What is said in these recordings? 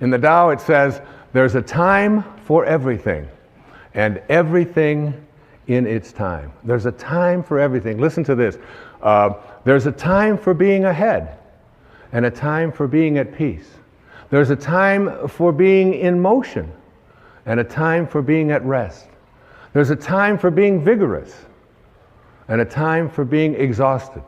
In the Tao it says, there's a time for everything, and everything in its time. There's a time for everything. Listen to this. There's a time for being ahead, and a time for being at peace. There's a time for being in motion, and a time for being at rest. There's a time for being vigorous, and a time for being exhausted.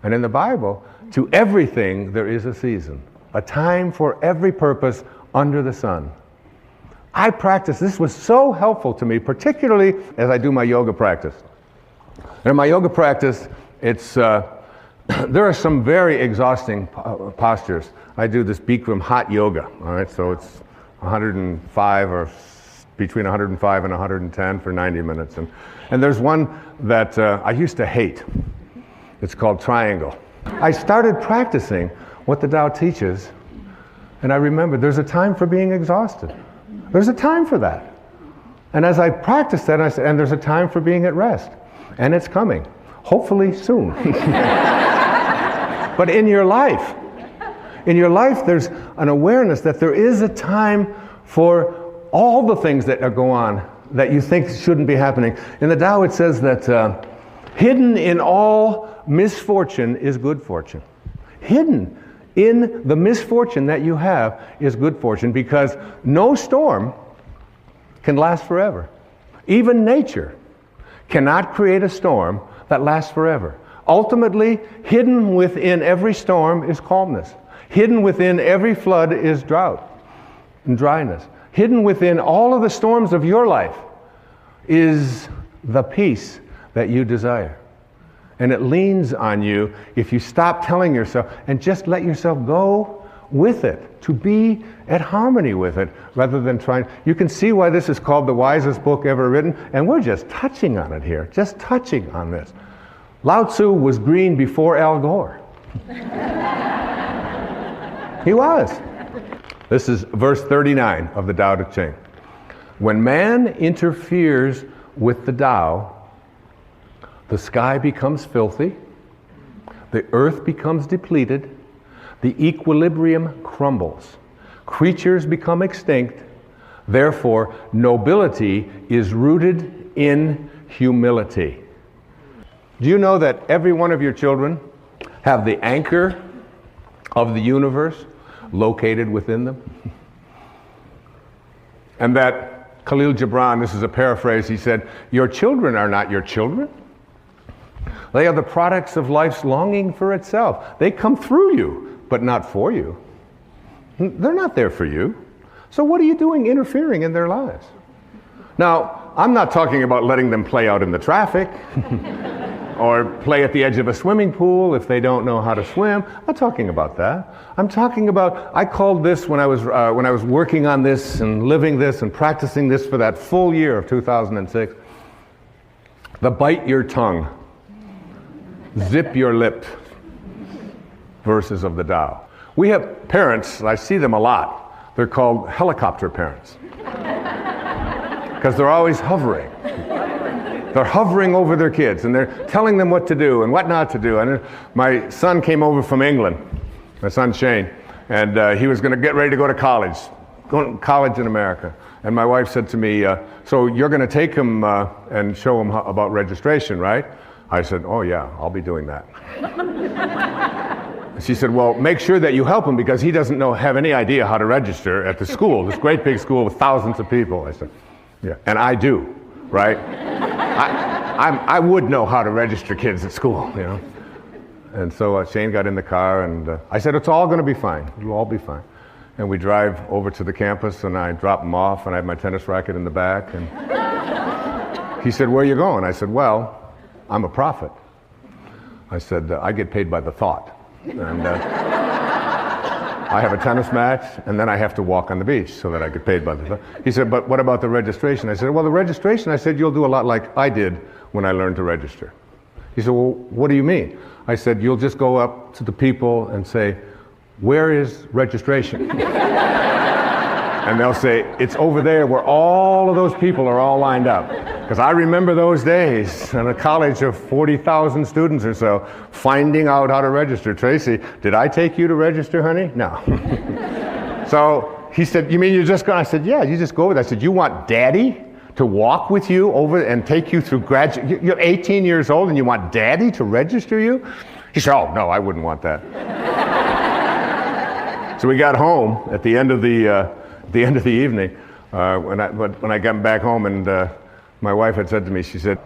And in the Bible, to everything there is a season, a time for every purpose under the sun. I practice, this was so helpful to me, particularly as I do my yoga practice. And in my yoga practice, it's, there are some very exhausting postures. I do this Bikram hot yoga, all right? So it's 105 or between 105 and 110 for 90 minutes. And there's one that I used to hate. It's called triangle. I started practicing what the Tao teaches, and I remembered there's a time for being exhausted. There's a time for that. And as I practiced that, I said, and there's a time for being at rest. And it's coming, hopefully soon. But in your life, there's an awareness that there is a time for all the things that go on that you think shouldn't be happening. In the Tao it says that hidden in all misfortune is good fortune. Hidden in the misfortune that you have is good fortune, because no storm can last forever. Even nature cannot create a storm that lasts forever. Ultimately, hidden within every storm is calmness. Hidden within every flood is drought and dryness. Hidden within all of the storms of your life is the peace that you desire. And it leans on you if you stop telling yourself and just let yourself go with it, to be at harmony with it, rather than trying. You can see why this is called the wisest book ever written, and we're just touching on it here, just touching on this. Lao Tzu was green before Al Gore. He was. This is verse 39 of the Tao Te Ching. When man interferes with the Tao, the sky becomes filthy, the earth becomes depleted, the equilibrium crumbles, creatures become extinct, therefore nobility is rooted in humility. Do you know that every one of your children have the anchor of the universe located within them? And that Khalil Gibran, this is a paraphrase, he said, your children are not your children. They are the products of life's longing for itself. They come through you, but not for you. They're not there for you. So what are you doing interfering in their lives? Now, I'm not talking about letting them play out in the traffic or play at the edge of a swimming pool if they don't know how to swim. I'm not talking about that. I'm talking about, I called this when I was working on this and living this and practicing this for that full year of 2006, the bite your tongue, zip your lip verses of the Tao. We have parents, I see them a lot, they're called helicopter parents. Because they're always hovering. They're hovering over their kids and they're telling them what to do and what not to do. And my son came over from England, my son Shane, and he was going to get ready to go to college, in America. And my wife said to me, so you're going to take him and show him about registration, right? I said, oh yeah, I'll be doing that. She said, well, make sure that you help him because he doesn't have any idea how to register at the school, this great big school with thousands of people. I said, yeah, and I do, right? I would know how to register kids at school, you know. And so Shane got in the car and I said, it's all going to be fine. It'll all be fine. And we drive over to the campus and I drop him off and I have my tennis racket in the back. And he said, where are you going? I said, well, I'm a prophet. I said, I get paid by the thought. And I have a tennis match, and then I have to walk on the beach so that I get paid by the thought. He said, but what about the registration? I said, well, the registration, I said, you'll do a lot like I did when I learned to register. He said, well, what do you mean? I said, you'll just go up to the people and say, where is registration? And they'll say, it's over there where all of those people are all lined up. Because I remember those days in a college of 40,000 students or so, finding out how to register. Tracy, did I take you to register, honey? No. So he said, you mean you're just going? I said, yeah, you just go with it. I said, you want Daddy to walk with you over and take you through graduate? You're 18 years old and you want Daddy to register you? He said, oh, no, I wouldn't want that. So we got home at the end of the evening. When I got back home, and my wife had said to me, she said,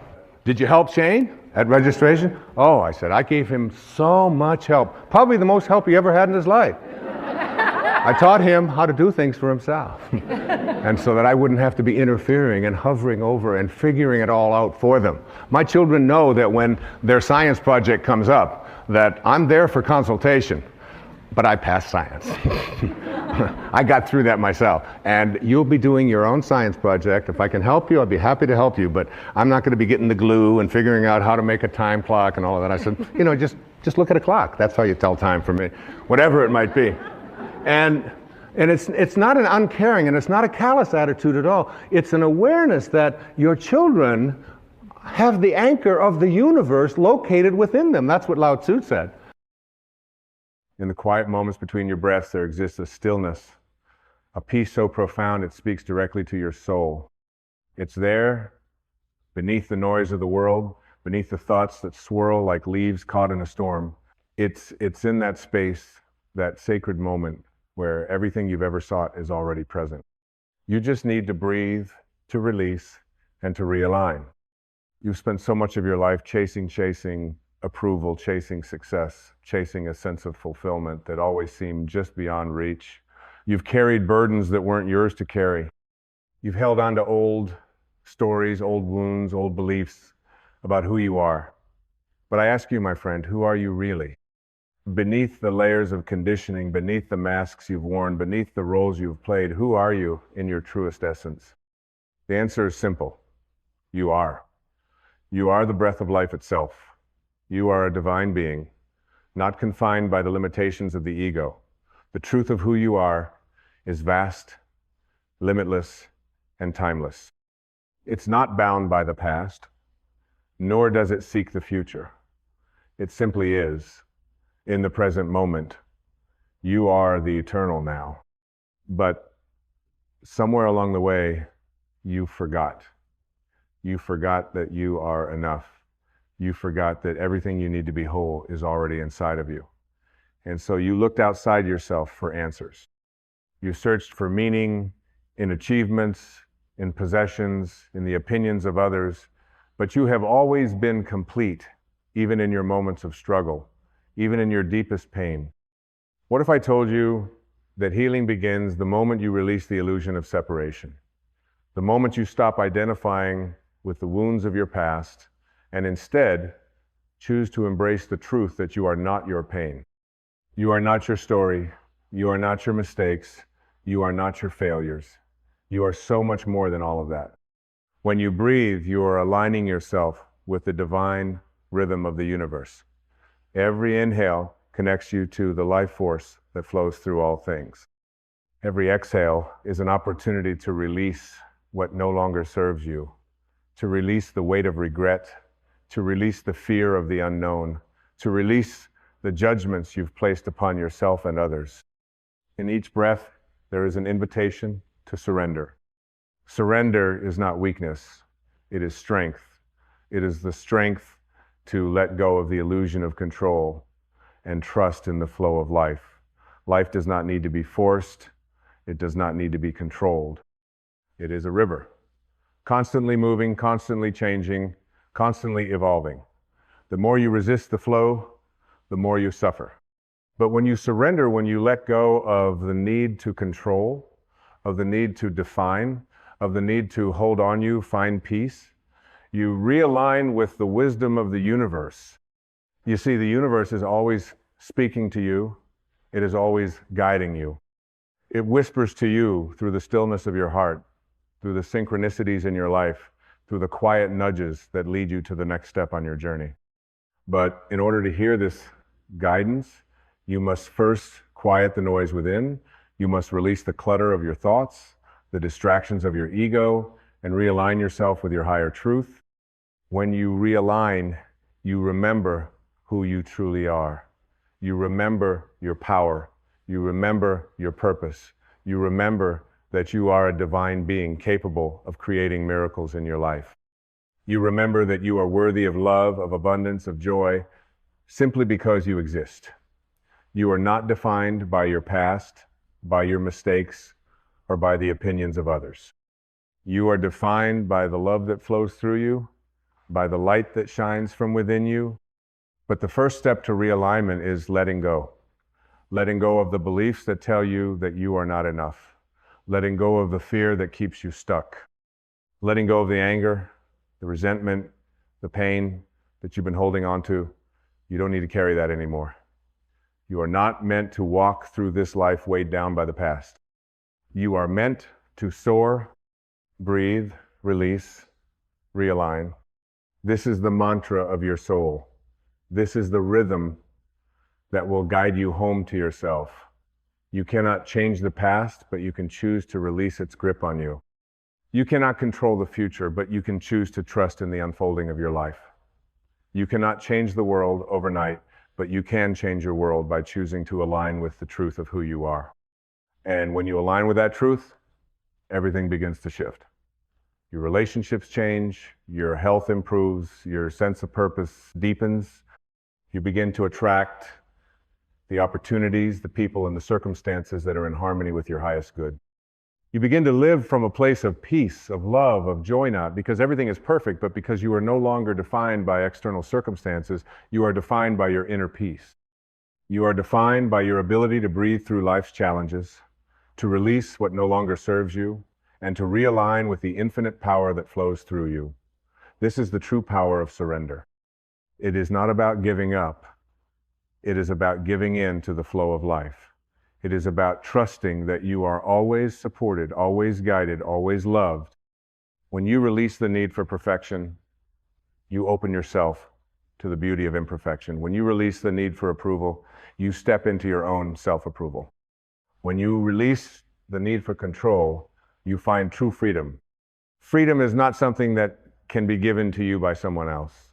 did you help Shane at registration? Oh, I said, I gave him so much help. Probably the most help he ever had in his life. I taught him how to do things for himself. And so that I wouldn't have to be interfering and hovering over and figuring it all out for them. My children know that when their science project comes up, that I'm there for consultation, but I passed science. I got through that myself. And you'll be doing your own science project. If I can help you, I'd be happy to help you, but I'm not going to be getting the glue and figuring out how to make a time clock and all of that. I said, you know, just look at a clock. That's how you tell time for me, whatever it might be. And it's not an uncaring, and it's not a callous attitude at all. It's an awareness that your children have the anchor of the universe located within them. That's what Lao Tzu said. In the quiet moments between your breaths, there exists a stillness, a peace so profound it speaks directly to your soul. It's there, beneath the noise of the world, beneath the thoughts that swirl like leaves caught in a storm. It's in that space, that sacred moment, where everything you've ever sought is already present. You just need to breathe, to release, and to realign. You've spent so much of your life chasing approval, chasing success, chasing a sense of fulfillment that always seemed just beyond reach. You've carried burdens that weren't yours to carry. You've held on to old stories, old wounds, old beliefs about who you are. But I ask you, my friend, who are you really? Beneath the layers of conditioning, beneath the masks you've worn, beneath the roles you've played, who are you in your truest essence? The answer is simple. You are. You are the breath of life itself. You are a divine being, not confined by the limitations of the ego. The truth of who you are is vast, limitless, and timeless. It's not bound by the past, nor does it seek the future. It simply is. In the present moment, you are the eternal now. But somewhere along the way, you forgot. You forgot that you are enough. You forgot that everything you need to be whole is already inside of you. And so you looked outside yourself for answers. You searched for meaning in achievements, in possessions, in the opinions of others, but you have always been complete, even in your moments of struggle, even in your deepest pain. What if I told you that healing begins the moment you release the illusion of separation, the moment you stop identifying with the wounds of your past and instead choose to embrace the truth that you are not your pain. You are not your story. You are not your mistakes. You are not your failures. You are so much more than all of that. When you breathe, you are aligning yourself with the divine rhythm of the universe. Every inhale connects you to the life force that flows through all things. Every exhale is an opportunity to release what no longer serves you, to release the weight of regret, to release the fear of the unknown, to release the judgments you've placed upon yourself and others. In each breath, there is an invitation to surrender. Surrender is not weakness, it is strength. It is the strength to let go of the illusion of control and trust in the flow of life. Life does not need to be forced. It does not need to be controlled. It is a river, constantly moving, constantly changing, constantly evolving. The more you resist the flow, the more you suffer. But when you surrender, when you let go of the need to control, of the need to define, of the need to hold on you, find peace, you realign with the wisdom of the universe. You see, the universe is always speaking to you. It is always guiding you. It whispers to you through the stillness of your heart, through the synchronicities in your life, through the quiet nudges that lead you to the next step on your journey. But in order to hear this guidance, you must first quiet the noise within. You must release the clutter of your thoughts, the distractions of your ego, and realign yourself with your higher truth. When you realign, you remember who you truly are. You remember your power. You remember your purpose. You remember that you are a divine being capable of creating miracles in your life. You remember that you are worthy of love, of abundance, of joy, simply because you exist. You are not defined by your past, by your mistakes, or by the opinions of others. You are defined by the love that flows through you, by the light that shines from within you. But the first step to realignment is letting go. Letting go of the beliefs that tell you that you are not enough. Letting go of the fear that keeps you stuck. Letting go of the anger, the resentment, the pain that you've been holding on to. You don't need to carry that anymore. You are not meant to walk through this life weighed down by the past. You are meant to soar, breathe, release, realign. This is the mantra of your soul. This is the rhythm that will guide you home to yourself. You cannot change the past, but you can choose to release its grip on you. You cannot control the future, but you can choose to trust in the unfolding of your life. You cannot change the world overnight, but you can change your world by choosing to align with the truth of who you are. And when you align with that truth, everything begins to shift. Your relationships change, your health improves, your sense of purpose deepens. You begin to attract the opportunities, the people, and the circumstances that are in harmony with your highest good. You begin to live from a place of peace, of love, of joy, not because everything is perfect, but because you are no longer defined by external circumstances. You are defined by your inner peace. You are defined by your ability to breathe through life's challenges, to release what no longer serves you, and to realign with the infinite power that flows through you. This is the true power of surrender. It is not about giving up. It is about giving in to the flow of life. It is about trusting that you are always supported, always guided, always loved. When you release the need for perfection, you open yourself to the beauty of imperfection. When you release the need for approval, you step into your own self-approval. When you release the need for control, you find true freedom. Freedom is not something that can be given to you by someone else.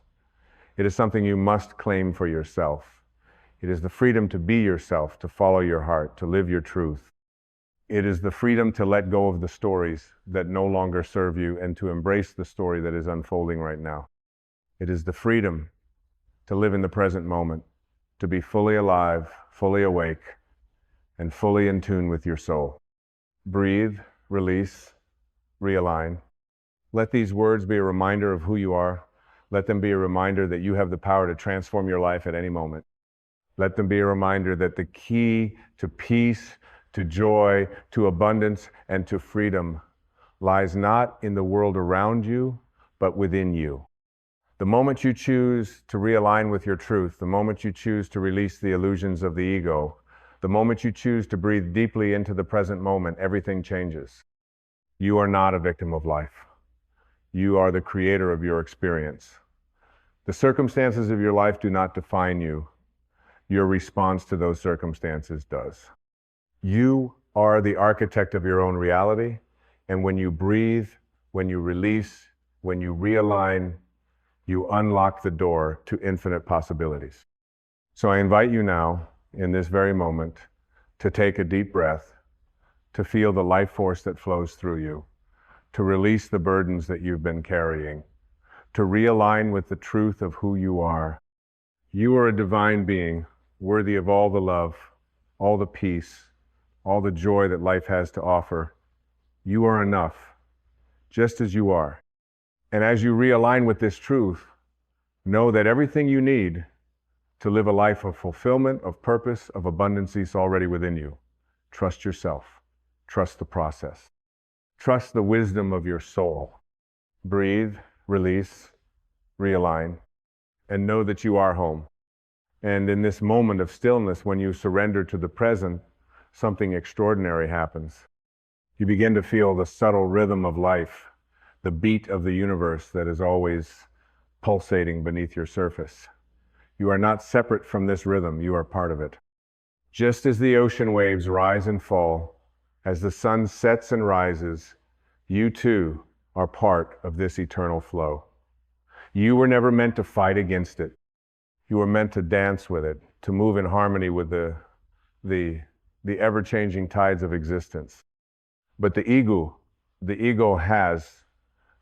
It is something you must claim for yourself. It is the freedom to be yourself, to follow your heart, to live your truth. It is the freedom to let go of the stories that no longer serve you and to embrace the story that is unfolding right now. It is the freedom to live in the present moment, to be fully alive, fully awake, and fully in tune with your soul. Breathe, release, realign. Let these words be a reminder of who you are. Let them be a reminder that you have the power to transform your life at any moment. Let them be a reminder that the key to peace, to joy, to abundance, and to freedom lies not in the world around you, but within you. The moment you choose to realign with your truth, the moment you choose to release the illusions of the ego, the moment you choose to breathe deeply into the present moment, everything changes. You are not a victim of life. You are the creator of your experience. The circumstances of your life do not define you. Your response to those circumstances does. You are the architect of your own reality, and when you breathe, when you release, when you realign, you unlock the door to infinite possibilities. So I invite you now, in this very moment, to take a deep breath, to feel the life force that flows through you, to release the burdens that you've been carrying, to realign with the truth of who you are. You are a divine being, worthy of all the love, all the peace, all the joy that life has to offer. You are enough, just as you are. And as you realign with this truth, know that everything you need to live a life of fulfillment, of purpose, of abundance is already within you. Trust yourself. Trust the process. Trust the wisdom of your soul. Breathe, release, realign, and know that you are home. And in this moment of stillness, when you surrender to the present, something extraordinary happens. You begin to feel the subtle rhythm of life, the beat of the universe that is always pulsating beneath your surface. You are not separate from this rhythm, you are part of it. Just as the ocean waves rise and fall, as the sun sets and rises, you too are part of this eternal flow. You were never meant to fight against it. You were meant to dance with it, to move in harmony with the the ever-changing tides of existence. But the ego has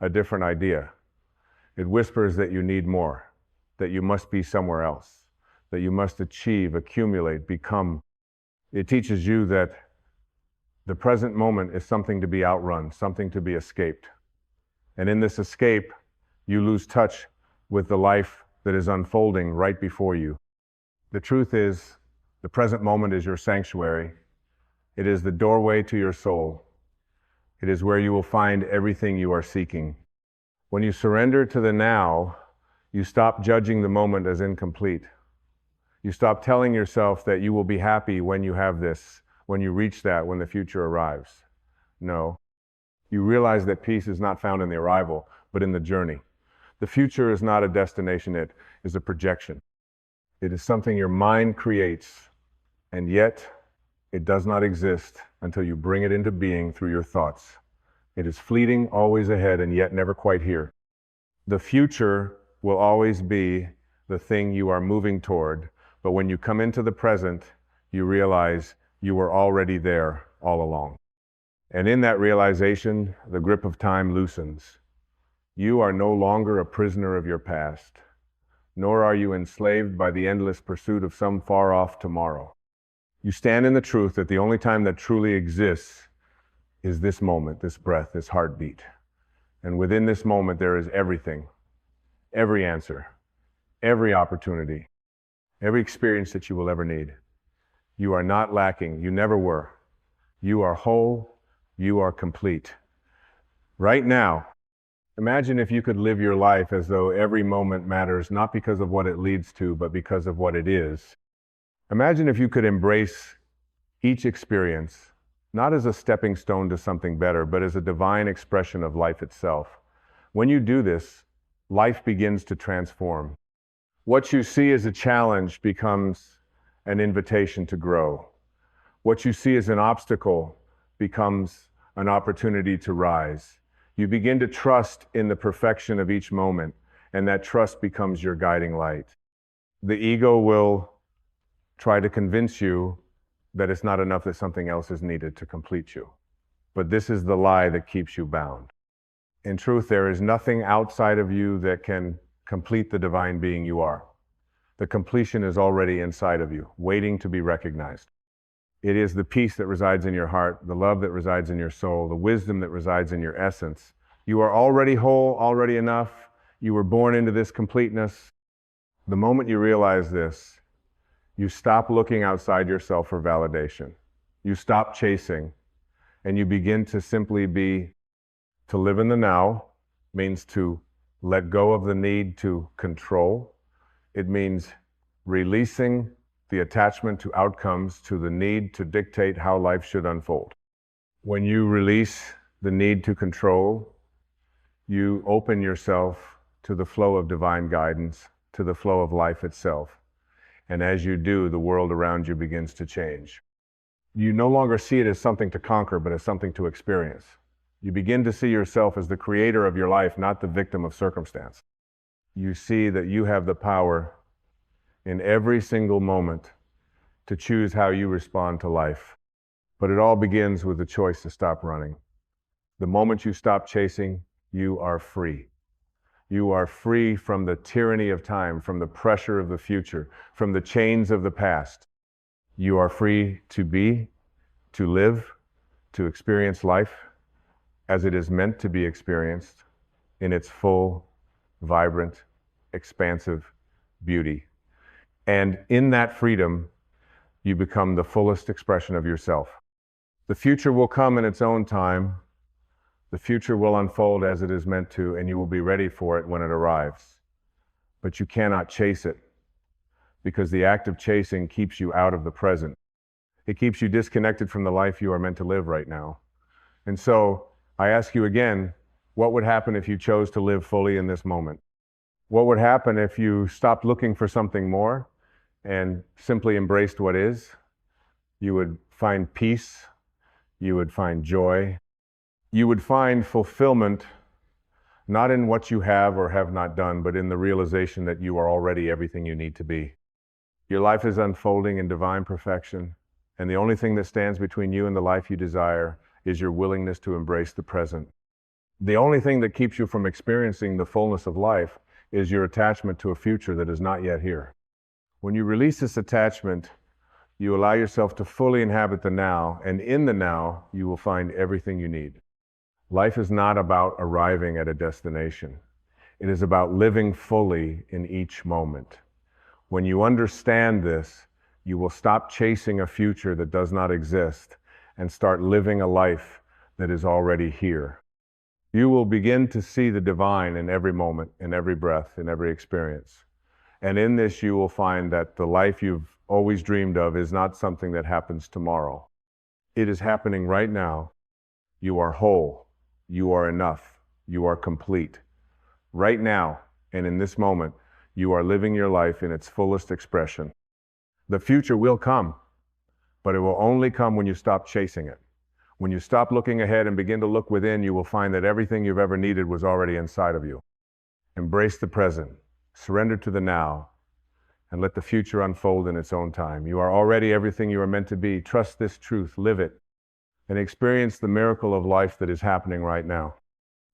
a different idea. It whispers that you need more, that you must be somewhere else, that you must achieve, accumulate, become. It teaches you that the present moment is something to be outrun, something to be escaped. And in this escape, you lose touch with the life that is unfolding right before you. The truth is, the present moment is your sanctuary. It is the doorway to your soul. It is where you will find everything you are seeking. When you surrender to the now, you stop judging the moment as incomplete. You stop telling yourself that you will be happy when you have this, when you reach that, when the future arrives. No. You realize that peace is not found in the arrival, but in the journey. The future is not a destination, it is a projection. It is something your mind creates, and yet it does not exist until you bring it into being through your thoughts. It is fleeting, always ahead, and yet never quite here. The future will always be the thing you are moving toward, but when you come into the present, you realize you were already there all along. And in that realization, the grip of time loosens. You are no longer a prisoner of your past, nor are you enslaved by the endless pursuit of some far-off tomorrow. You stand in the truth that the only time that truly exists is this moment, this breath, this heartbeat. And within this moment, there is everything, every answer, every opportunity, every experience that you will ever need. You are not lacking. You never were. You are whole. You are complete. Right now, imagine if you could live your life as though every moment matters, not because of what it leads to, but because of what it is. Imagine if you could embrace each experience, not as a stepping stone to something better, but as a divine expression of life itself. When you do this, life begins to transform. What you see as a challenge becomes an invitation to grow. What you see as an obstacle becomes an opportunity to rise. You begin to trust in the perfection of each moment, and that trust becomes your guiding light. The ego will try to convince you that it's not enough, that something else is needed to complete you. But this is the lie that keeps you bound. In truth, there is nothing outside of you that can complete the divine being you are. The completion is already inside of you, waiting to be recognized. It is the peace that resides in your heart, the love that resides in your soul, the wisdom that resides in your essence. You are already whole, already enough. You were born into this completeness. The moment you realize this, you stop looking outside yourself for validation. You stop chasing, and you begin to simply be. To live in the now means to let go of the need to control. It means releasing the attachment to outcomes, to the need to dictate how life should unfold. When you release the need to control, you open yourself to the flow of divine guidance, to the flow of life itself. And as you do, the world around you begins to change. You no longer see it as something to conquer, but as something to experience. You begin to see yourself as the creator of your life, not the victim of circumstance. You see that you have the power in every single moment to choose how you respond to life. But it all begins with the choice to stop running. The moment you stop chasing, you are free. You are free from the tyranny of time, from the pressure of the future, from the chains of the past. You are free to be, to live, to experience life as it is meant to be experienced in its full, vibrant, expansive beauty. And in that freedom, you become the fullest expression of yourself. The future will come in its own time. The future will unfold as it is meant to, and you will be ready for it when it arrives. But you cannot chase it, because the act of chasing keeps you out of the present. It keeps you disconnected from the life you are meant to live right now. And so, I ask you again, what would happen if you chose to live fully in this moment? What would happen if you stopped looking for something more and simply embraced what is? You would find peace. You would find joy. You would find fulfillment, not in what you have or have not done, but in the realization that you are already everything you need to be. Your life is unfolding in divine perfection, And the only thing that stands between you and the life you desire is your willingness to embrace the present. The only thing that keeps you from experiencing the fullness of life is your attachment to a future that is not yet here. When you release this attachment, you allow yourself to fully inhabit the now, and in the now, you will find everything you need. Life is not about arriving at a destination. It is about living fully in each moment. When you understand this, you will stop chasing a future that does not exist and start living a life that is already here. You will begin to see the divine in every moment, in every breath, in every experience. And in this, you will find that the life you've always dreamed of is not something that happens tomorrow. It is happening right now. You are whole. You are enough. You are complete. Right now, and in this moment, you are living your life in its fullest expression. The future will come, but it will only come when you stop chasing it. When you stop looking ahead and begin to look within, you will find that everything you've ever needed was already inside of you. Embrace the present, surrender to the now, and let the future unfold in its own time. You are already everything you are meant to be. Trust this truth, live it, and experience the miracle of life that is happening right now.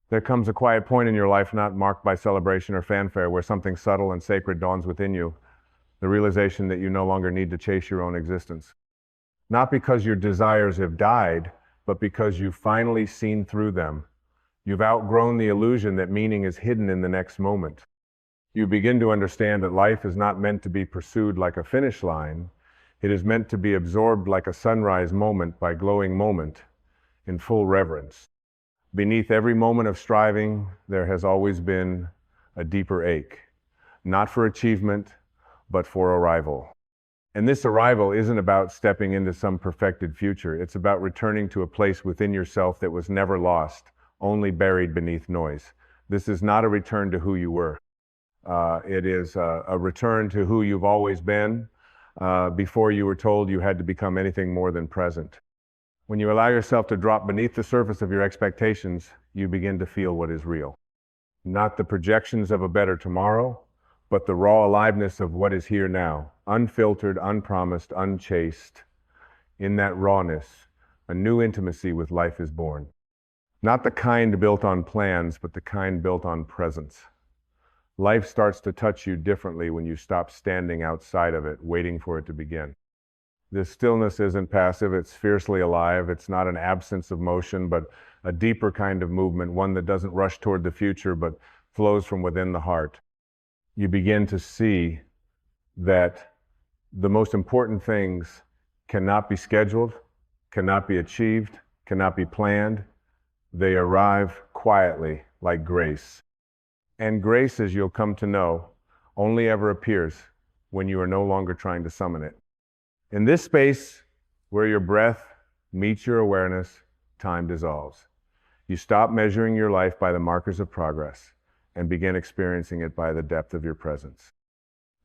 There comes a quiet point in your life not marked by celebration or fanfare where something subtle and sacred dawns within you, the realization that you no longer need to chase your own existence. Not because your desires have died, but because you've finally seen through them. You've outgrown the illusion that meaning is hidden in the next moment. You begin to understand that life is not meant to be pursued like a finish line. It is meant to be absorbed like a sunrise moment by glowing moment in full reverence. Beneath every moment of striving, there has always been a deeper ache, not for achievement, but for arrival. And this arrival isn't about stepping into some perfected future. It's about returning to a place within yourself that was never lost, only buried beneath noise. This is not a return to who you were. It is a return to who you've always been before you were told you had to become anything more than present. When you allow yourself to drop beneath the surface of your expectations, you begin to feel what is real. Not the projections of a better tomorrow, but the raw aliveness of what is here now, unfiltered, unpromised, unchased. In that rawness, a new intimacy with life is born. Not the kind built on plans, but the kind built on presence. Life starts to touch you differently when you stop standing outside of it, waiting for it to begin. This stillness isn't passive, it's fiercely alive. It's not an absence of motion, but a deeper kind of movement, one that doesn't rush toward the future, but flows from within the heart. You begin to see that the most important things cannot be scheduled, cannot be achieved, cannot be planned. They arrive quietly, like grace. And grace, as you'll come to know, only ever appears when you are no longer trying to summon it. In this space, where your breath meets your awareness, time dissolves. You stop measuring your life by the markers of progress and begin experiencing it by the depth of your presence.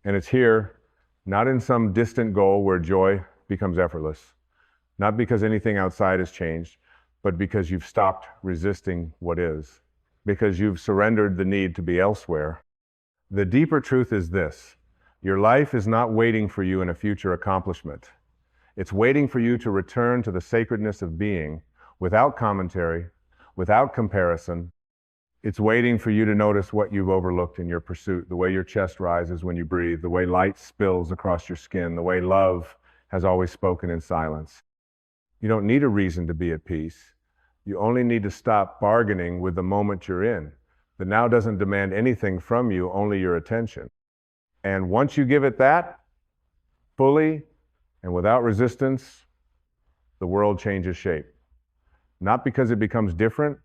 And it's here, not in some distant goal where joy becomes effortless, not because anything outside has changed, but because you've stopped resisting what is, because you've surrendered the need to be elsewhere. The deeper truth is this: your life is not waiting for you in a future accomplishment. It's waiting for you to return to the sacredness of being without commentary, without comparison. It's waiting for you to notice what you've overlooked in your pursuit, the way your chest rises when you breathe, the way light spills across your skin, the way love has always spoken in silence. You don't need a reason to be at peace. You only need to stop bargaining with the moment you're in. The now doesn't demand anything from you, only your attention. And once you give it that, fully and without resistance, the world changes shape. Not because it becomes different,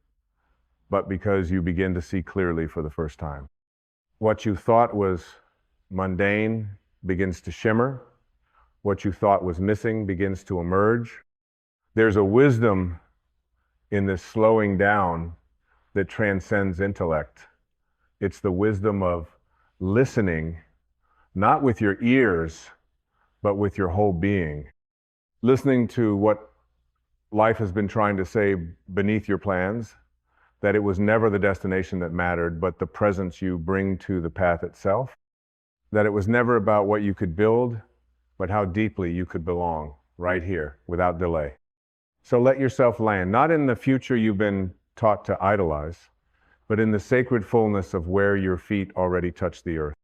but because you begin to see clearly for the first time. What you thought was mundane begins to shimmer. What you thought was missing begins to emerge. There's a wisdom in this slowing down that transcends intellect. It's the wisdom of listening, not with your ears, but with your whole being. Listening to what life has been trying to say beneath your plans, that it was never the destination that mattered, but the presence you bring to the path itself. That it was never about what you could build, but how deeply you could belong. right here, without delay. So let yourself land, not in the future you've been taught to idolize, but in the sacred fullness of where your feet already touch the earth.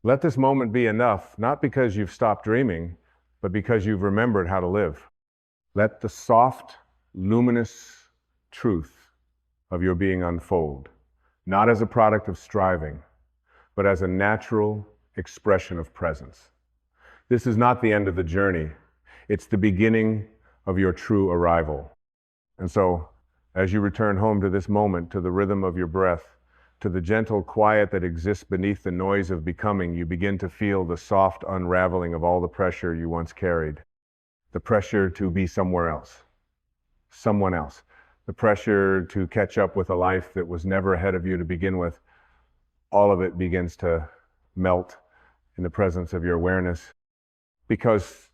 Let this moment be enough, not because you've stopped dreaming, but because you've remembered how to live. Let the soft, luminous truth of your being unfold, not as a product of striving, but as a natural expression of presence. This is not the end of the journey. It's the beginning of your true arrival. And so, as you return home to this moment, to the rhythm of your breath, to the gentle quiet that exists beneath the noise of becoming, you begin to feel the soft unraveling of all the pressure you once carried. The pressure to be somewhere else, someone else. The pressure to catch up with a life that was never ahead of you to begin with. All of it begins to melt in the presence of your awareness. Because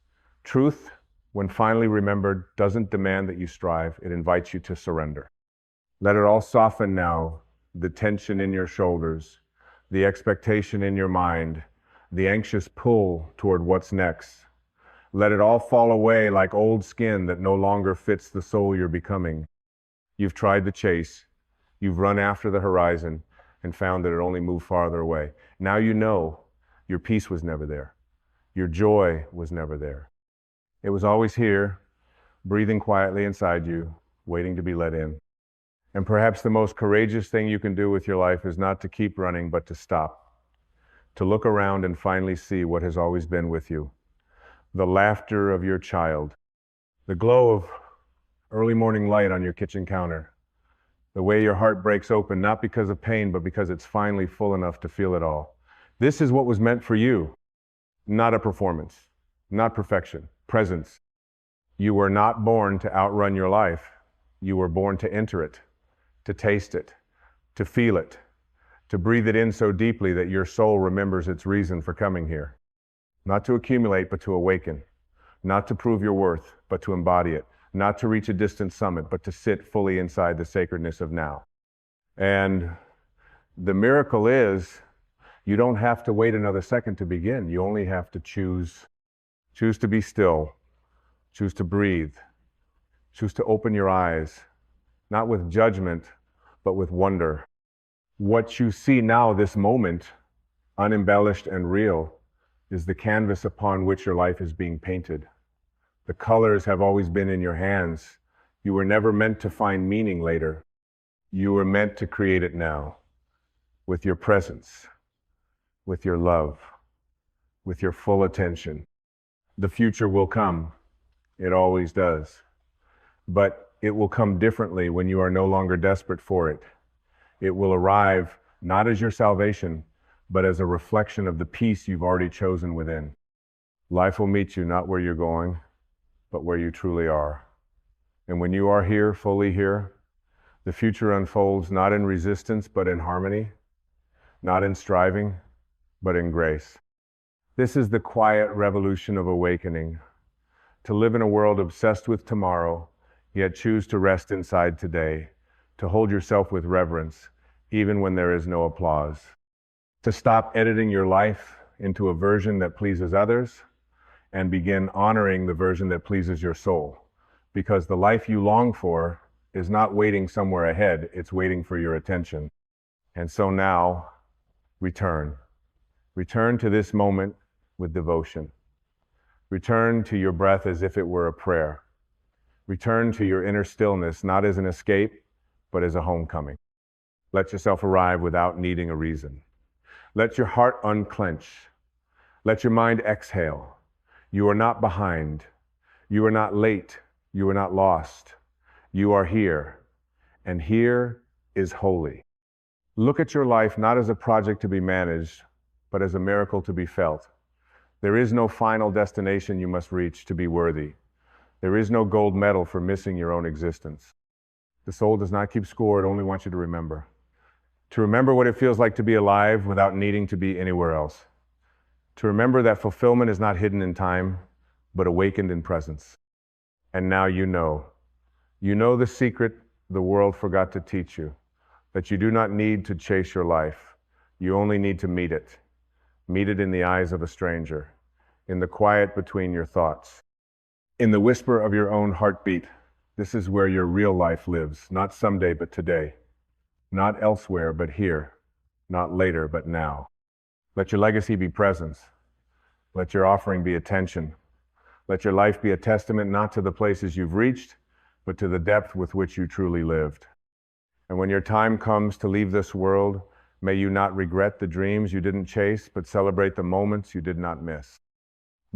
truth, when finally remembered, doesn't demand that you strive. It invites you to surrender. Let it all soften now. The tension in your shoulders, the expectation in your mind, the anxious pull toward what's next. Let it all fall away like old skin that no longer fits the soul you're becoming. You've tried the chase. You've run after the horizon and found that it only moved farther away. Now you know your peace was never there. Your joy was never there. It was always here, breathing quietly inside you, waiting to be let in. And perhaps the most courageous thing you can do with your life is not to keep running, but to stop, to look around and finally see what has always been with you. The laughter of your child, the glow of early morning light on your kitchen counter, the way your heart breaks open, not because of pain, but because it's finally full enough to feel it all. This is what was meant for you, not a performance, not perfection, presence. You were not born to outrun your life. You were born to enter it, to taste it, to feel it, to breathe it in so deeply that your soul remembers its reason for coming here. Not to accumulate, but to awaken. Not to prove your worth, but to embody it. Not to reach a distant summit, but to sit fully inside the sacredness of now. And the miracle is, you don't have to wait another second to begin. You only have to choose. Choose to be still. Choose to breathe. Choose to open your eyes, not with judgment, but with wonder. What you see now, this moment, unembellished and real, is the canvas upon which your life is being painted. The colors have always been in your hands. You were never meant to find meaning later. You were meant to create it now, with your presence, with your love, with your full attention. The future will come. It always does. But it will come differently when you are no longer desperate for it. It will arrive not as your salvation, but as a reflection of the peace you've already chosen within. Life will meet you not where you're going, but where you truly are. And when you are here, fully here, the future unfolds not in resistance, but in harmony, not in striving, but in grace. This is the quiet revolution of awakening. To live in a world obsessed with tomorrow, yet choose to rest inside today, to hold yourself with reverence, even when there is no applause. To stop editing your life into a version that pleases others and begin honoring the version that pleases your soul. Because the life you long for is not waiting somewhere ahead, it's waiting for your attention. And so now, return. Return to this moment with devotion. Return to your breath as if it were a prayer. Return to your inner stillness, not as an escape, but as a homecoming. Let yourself arrive without needing a reason. Let your heart unclench. Let your mind exhale. You are not behind. You are not late. You are not lost. You are here. And here is holy. Look at your life not as a project to be managed, but as a miracle to be felt. There is no final destination you must reach to be worthy. There is no gold medal for missing your own existence. The soul does not keep score, it only wants you to remember. To remember what it feels like to be alive without needing to be anywhere else. To remember that fulfillment is not hidden in time, but awakened in presence. And now you know. You know the secret the world forgot to teach you, that you do not need to chase your life. You only need to meet it. Meet it in the eyes of a stranger, in the quiet between your thoughts. In the whisper of your own heartbeat, this is where your real life lives, not someday, but today. Not elsewhere, but here. Not later, but now. Let your legacy be presence. Let your offering be attention. Let your life be a testament not to the places you've reached, but to the depth with which you truly lived. And when your time comes to leave this world, may you not regret the dreams you didn't chase, but celebrate the moments you did not miss.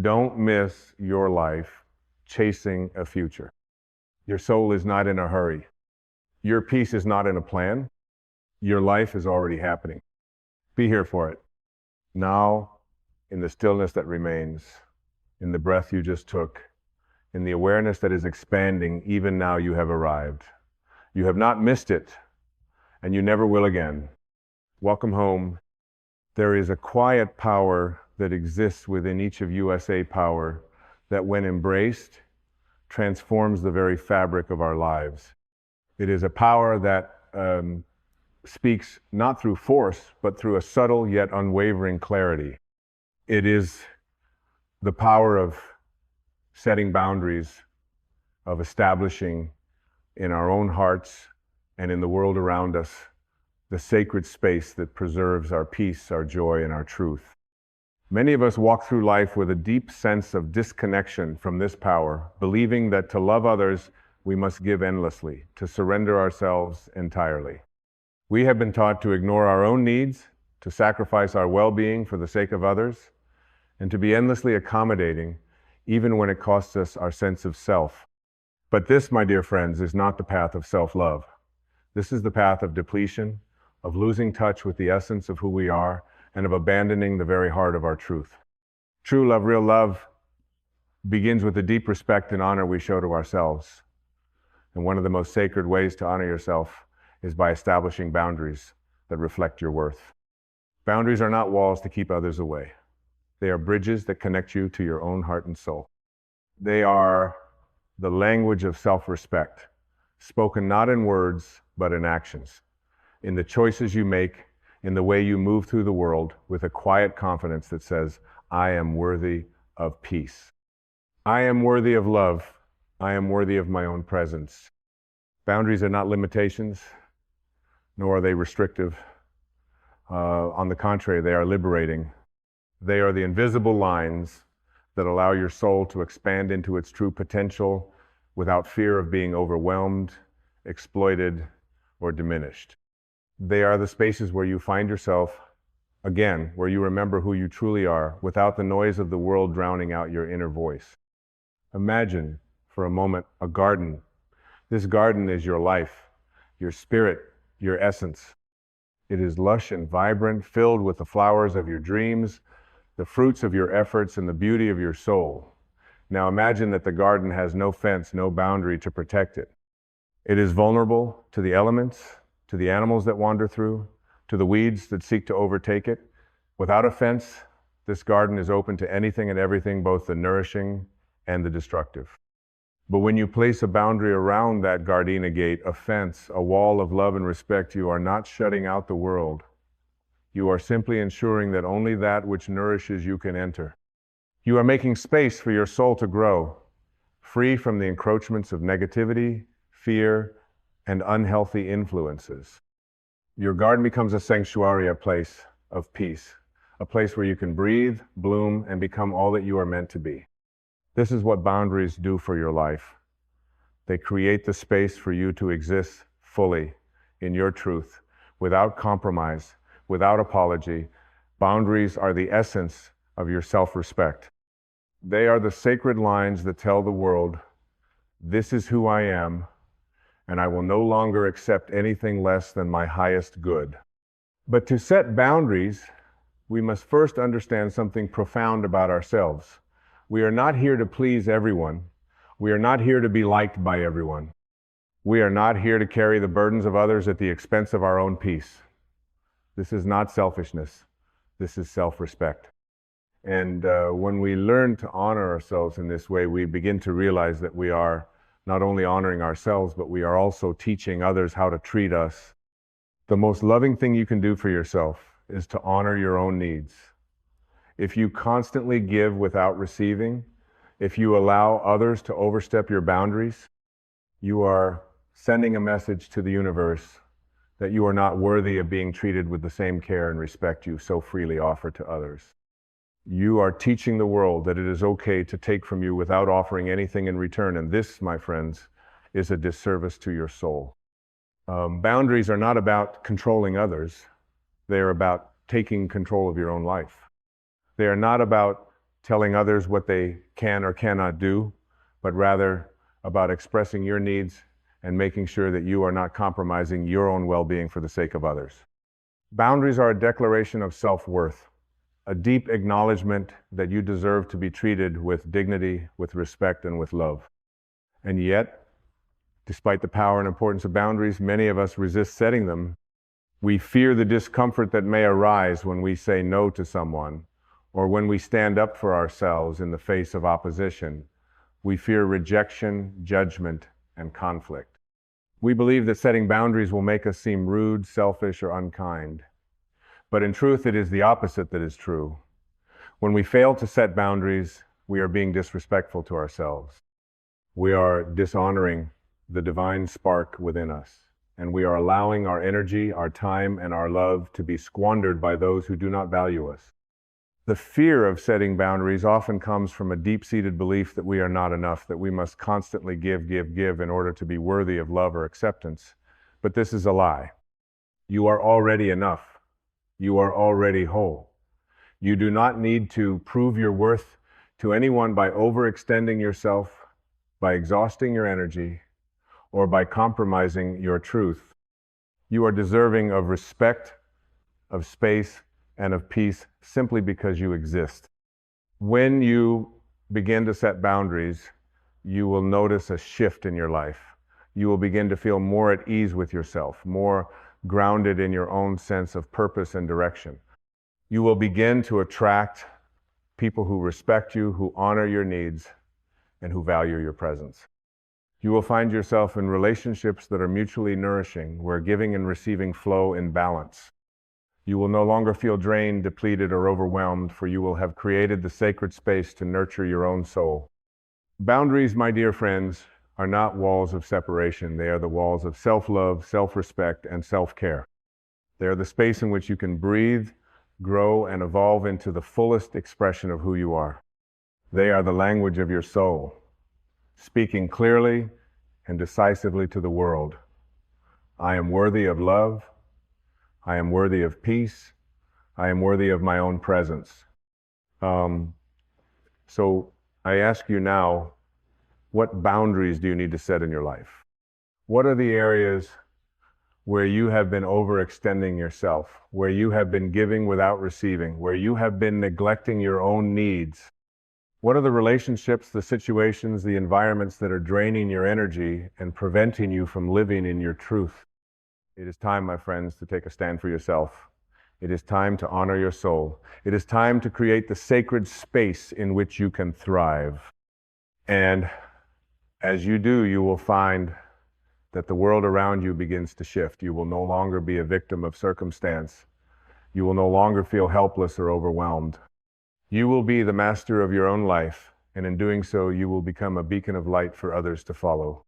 Don't miss your life chasing a future. Your soul is not in a hurry. Your peace is not in a plan. Your life is already happening. Be here for it. Now, in the stillness that remains, in the breath you just took, in the awareness that is expanding, even now you have arrived. You have not missed it, and you never will again. Welcome home. There is a quiet power that exists within each of USA Power that, when embraced, transforms the very fabric of our lives. It is a power that speaks not through force, but through a subtle yet unwavering clarity. It is the power of setting boundaries, of establishing in our own hearts and in the world around us the sacred space that preserves our peace, our joy, and our truth. Many of us walk through life with a deep sense of disconnection from this power, believing that to love others, we must give endlessly, to surrender ourselves entirely. We have been taught to ignore our own needs, to sacrifice our well-being for the sake of others, and to be endlessly accommodating, even when it costs us our sense of self. But this, my dear friends, is not the path of self-love. This is the path of depletion, of losing touch with the essence of who we are, and of abandoning the very heart of our truth. True love, real love, begins with the deep respect and honor we show to ourselves. And one of the most sacred ways to honor yourself is by establishing boundaries that reflect your worth. Boundaries are not walls to keep others away. They are bridges that connect you to your own heart and soul. They are the language of self-respect, spoken not in words, but in actions, in the choices you make, in the way you move through the world with a quiet confidence that says, I am worthy of peace. I am worthy of love. I am worthy of my own presence. Boundaries are not limitations, nor are they restrictive. On the contrary, they are liberating. They are the invisible lines that allow your soul to expand into its true potential without fear of being overwhelmed, exploited, or diminished. They are the spaces where you find yourself, again, where you remember who you truly are without the noise of the world drowning out your inner voice. Imagine for a moment a garden. This garden is your life, your spirit, your essence. It is lush and vibrant, filled with the flowers of your dreams, the fruits of your efforts, and the beauty of your soul. Now imagine that the garden has no fence, no boundary to protect it. It is vulnerable to the elements, to the animals that wander through, to the weeds that seek to overtake it. Without a fence, this garden is open to anything and everything, both the nourishing and the destructive. But when you place a boundary around that gardenia gate, a fence, a wall of love and respect, you are not shutting out the world. You are simply ensuring that only that which nourishes you can enter. You are making space for your soul to grow, free from the encroachments of negativity, fear, and unhealthy influences. Your garden becomes a sanctuary, a place of peace, a place where you can breathe, bloom, and become all that you are meant to be. This is what boundaries do for your life. They create the space for you to exist fully in your truth, without compromise, without apology. Boundaries are the essence of your self-respect. They are the sacred lines that tell the world, this is who I am, and I will no longer accept anything less than my highest good. But to set boundaries, we must first understand something profound about ourselves. We are not here to please everyone. We are not here to be liked by everyone. We are not here to carry the burdens of others at the expense of our own peace. This is not selfishness. This is self-respect. And when we learn to honor ourselves in this way, we begin to realize that we are not only honoring ourselves, but we are also teaching others how to treat us. The most loving thing you can do for yourself is to honor your own needs. If you constantly give without receiving, If you allow others to overstep your boundaries, you are sending a message to the universe that you are not worthy of being treated with the same care and respect you so freely offer to others. You are teaching the world that it is okay to take from you without offering anything in return. And this, my friends, is a disservice to your soul. Boundaries are not about controlling others. They are about taking control of your own life. They are not about telling others what they can or cannot do, but rather about expressing your needs and making sure that you are not compromising your own well-being for the sake of others. Boundaries are a declaration of self-worth, a deep acknowledgement that you deserve to be treated with dignity, with respect, and with love. And yet, despite the power and importance of boundaries, many of us resist setting them. We fear the discomfort that may arise when we say no to someone, or when we stand up for ourselves in the face of opposition. We fear rejection, judgment, and conflict. We believe that setting boundaries will make us seem rude, selfish, or unkind. But in truth, it is the opposite that is true. When we fail to set boundaries, we are being disrespectful to ourselves. We are dishonoring the divine spark within us, and we are allowing our energy, our time, and our love to be squandered by those who do not value us. The fear of setting boundaries often comes from a deep-seated belief that we are not enough, that we must constantly give in order to be worthy of love or acceptance. But this is a lie. You are already enough. You are already whole. You do not need to prove your worth to anyone by overextending yourself, by exhausting your energy, or by compromising your truth. You are deserving of respect, of space, and of peace simply because you exist. When you begin to set boundaries, you will notice a shift in your life. You will begin to feel more at ease with yourself, more grounded in your own sense of purpose and direction. You will begin to attract people who respect you, who honor your needs, and who value your presence. You will find yourself in relationships that are mutually nourishing, where giving and receiving flow in balance. You will no longer feel drained, depleted, or overwhelmed, for you will have created the sacred space to nurture your own soul. Boundaries, my dear friends, are not walls of separation. They are the walls of self-love, self-respect, and self-care. They are the space in which you can breathe, grow, and evolve into the fullest expression of who you are. They are the language of your soul, speaking clearly and decisively to the world. I am worthy of love. I am worthy of peace. I am worthy of my own presence. So I ask you now, what boundaries do you need to set in your life? What are the areas where you have been overextending yourself, where you have been giving without receiving, where you have been neglecting your own needs? What are the relationships, the situations, the environments that are draining your energy and preventing you from living in your truth? It is time, my friends, to take a stand for yourself. It is time to honor your soul. It is time to create the sacred space in which you can thrive. And as you do, you will find that the world around you begins to shift. You will no longer be a victim of circumstance. You will no longer feel helpless or overwhelmed. You will be the master of your own life, and in doing so, you will become a beacon of light for others to follow.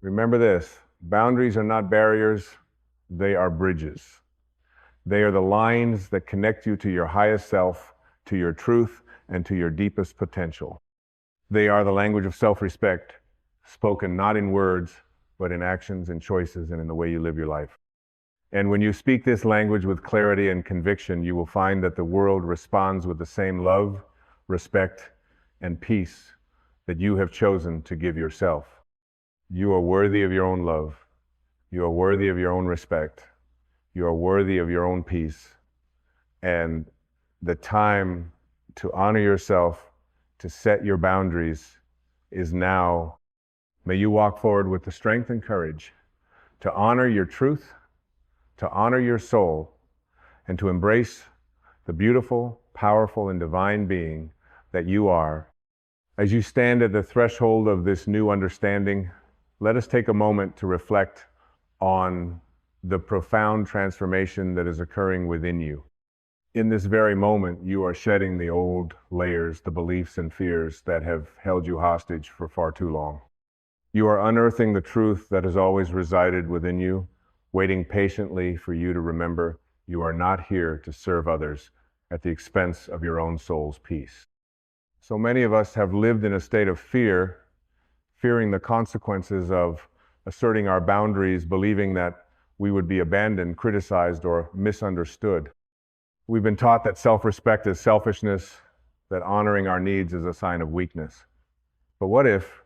Remember this, boundaries are not barriers, they are bridges. They are the lines that connect you to your highest self, to your truth, and to your deepest potential. They are the language of self-respect, spoken not in words, but in actions and choices and in the way you live your life. And when you speak this language with clarity and conviction, you will find that the world responds with the same love, respect, and peace that you have chosen to give yourself. You are worthy of your own love. You are worthy of your own respect. You are worthy of your own peace. And the time to honor yourself, to set your boundaries, is now. May you walk forward with the strength and courage to honor your truth, to honor your soul, and to embrace the beautiful, powerful, and divine being that you are. As you stand at the threshold of this new understanding, let us take a moment to reflect on the profound transformation that is occurring within you. In this very moment, you are shedding the old layers, the beliefs and fears that have held you hostage for far too long. You are unearthing the truth that has always resided within you, waiting patiently for you to remember you are not here to serve others at the expense of your own soul's peace. So many of us have lived in a state of fear, fearing the consequences of asserting our boundaries, believing that we would be abandoned, criticized, or misunderstood. We've been taught that self-respect is selfishness, that honoring our needs is a sign of weakness. But what if,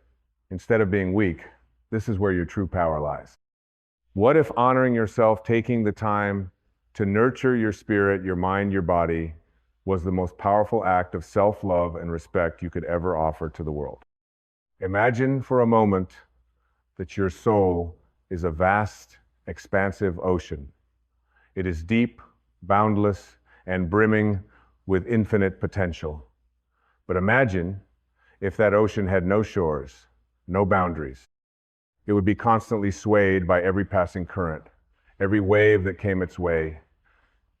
instead of being weak, this is where your true power lies? What if honoring yourself, taking the time to nurture your spirit, your mind, your body, was the most powerful act of self-love and respect you could ever offer to the world? Imagine for a moment that your soul is a vast, expansive ocean. It is deep, boundless, and brimming with infinite potential. But imagine if that ocean had no shores, no boundaries. It would be constantly swayed by every passing current, every wave that came its way.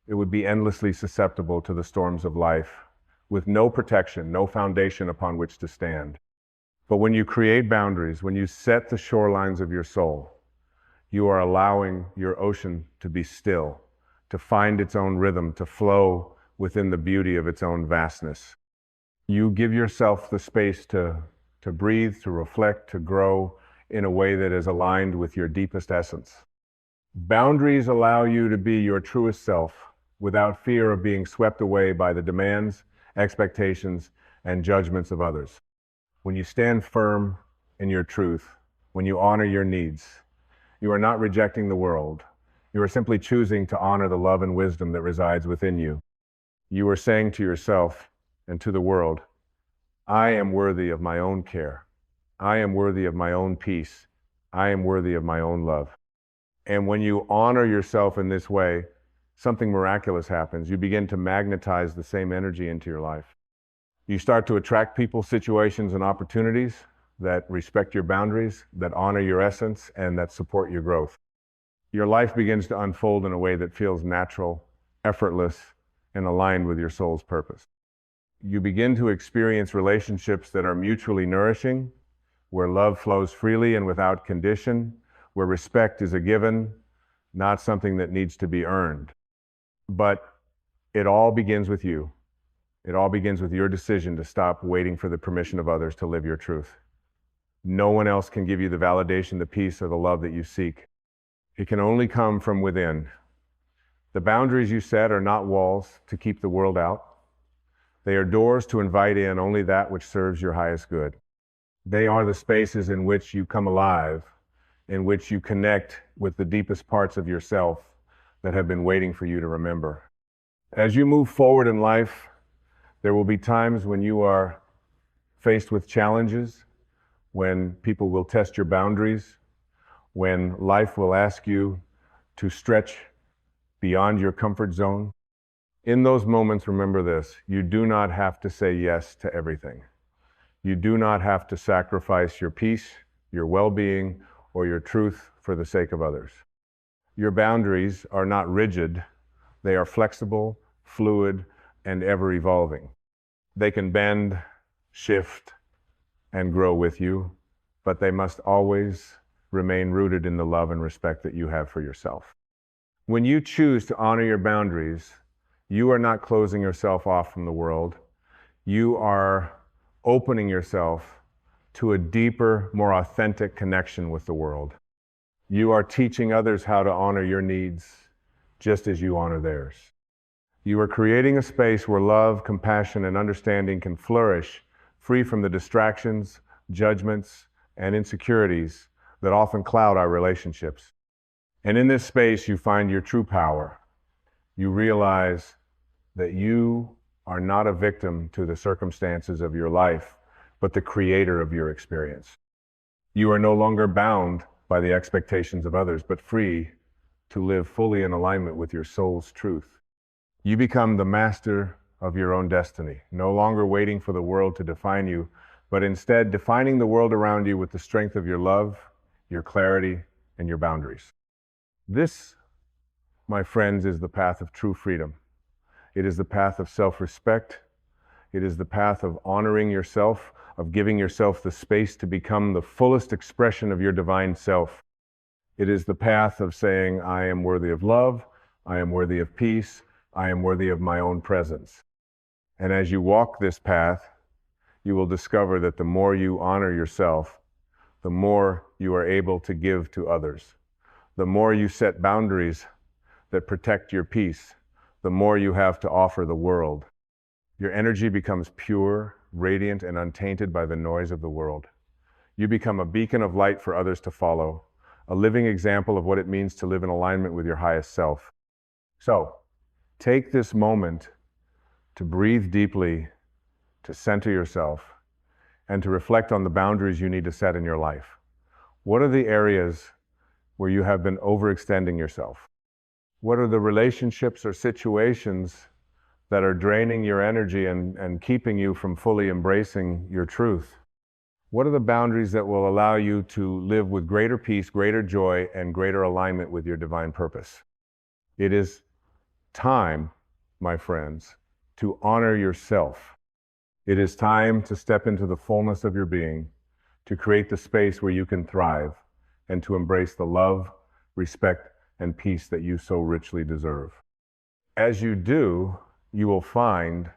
It would be endlessly susceptible to the storms of life, with no protection, no foundation upon which to stand. But when you create boundaries, when you set the shorelines of your soul, you are allowing your ocean to be still, to find its own rhythm, to flow within the beauty of its own vastness. You give yourself the space to breathe, to reflect, to grow in a way that is aligned with your deepest essence. Boundaries allow you to be your truest self without fear of being swept away by the demands, expectations, and judgments of others. When you stand firm in your truth, when you honor your needs, you are not rejecting the world. You are simply choosing to honor the love and wisdom that resides within you. You are saying to yourself and to the world, I am worthy of my own care. I am worthy of my own peace. I am worthy of my own love. And when you honor yourself in this way, something miraculous happens. You begin to magnetize the same energy into your life. You start to attract people, situations, and opportunities that respect your boundaries, that honor your essence, and that support your growth. Your life begins to unfold in a way that feels natural, effortless, and aligned with your soul's purpose. You begin to experience relationships that are mutually nourishing, where love flows freely and without condition, where respect is a given, not something that needs to be earned. But it all begins with you. It all begins with your decision to stop waiting for the permission of others to live your truth. No one else can give you the validation, the peace, or the love that you seek. It can only come from within. The boundaries you set are not walls to keep the world out. They are doors to invite in only that which serves your highest good. They are the spaces in which you come alive, in which you connect with the deepest parts of yourself that have been waiting for you to remember. As you move forward in life, there will be times when you are faced with challenges, when people will test your boundaries, when life will ask you to stretch beyond your comfort zone. In those moments, remember this: you do not have to say yes to everything. You do not have to sacrifice your peace, your well-being, or your truth for the sake of others. Your boundaries are not rigid. They are flexible, fluid, and ever-evolving. They can bend, shift, and grow with you, but they must always remain rooted in the love and respect that you have for yourself. When you choose to honor your boundaries, you are not closing yourself off from the world. You are opening yourself to a deeper, more authentic connection with the world. You are teaching others how to honor your needs just as you honor theirs. You are creating a space where love, compassion, and understanding can flourish, free from the distractions, judgments, and insecurities that often cloud our relationships. And in this space, you find your true power. You realize that you are not a victim to the circumstances of your life, but the creator of your experience. You are no longer bound by the expectations of others, but free to live fully in alignment with your soul's truth. You become the master of your own destiny, no longer waiting for the world to define you, but instead defining the world around you with the strength of your love, your clarity, and your boundaries. This, my friends, is the path of true freedom. It is the path of self-respect. It is the path of honoring yourself, of giving yourself the space to become the fullest expression of your divine self. It is the path of saying, I am worthy of love, I am worthy of peace, I am worthy of my own presence. And as you walk this path, you will discover that the more you honor yourself, the more you are able to give to others. The more you set boundaries that protect your peace, the more you have to offer the world. Your energy becomes pure, radiant, and untainted by the noise of the world. You become a beacon of light for others to follow, a living example of what it means to live in alignment with your highest self. So, take this moment to breathe deeply, to center yourself, and to reflect on the boundaries you need to set in your life. What are the areas where you have been overextending yourself? What are the relationships or situations that are draining your energy and keeping you from fully embracing your truth? What are the boundaries that will allow you to live with greater peace, greater joy, and greater alignment with your divine purpose? It is time, my friends, to honor yourself. It is time to step into the fullness of your being, to create the space where you can thrive, and to embrace the love, respect, and peace that you so richly deserve. As you do, you will find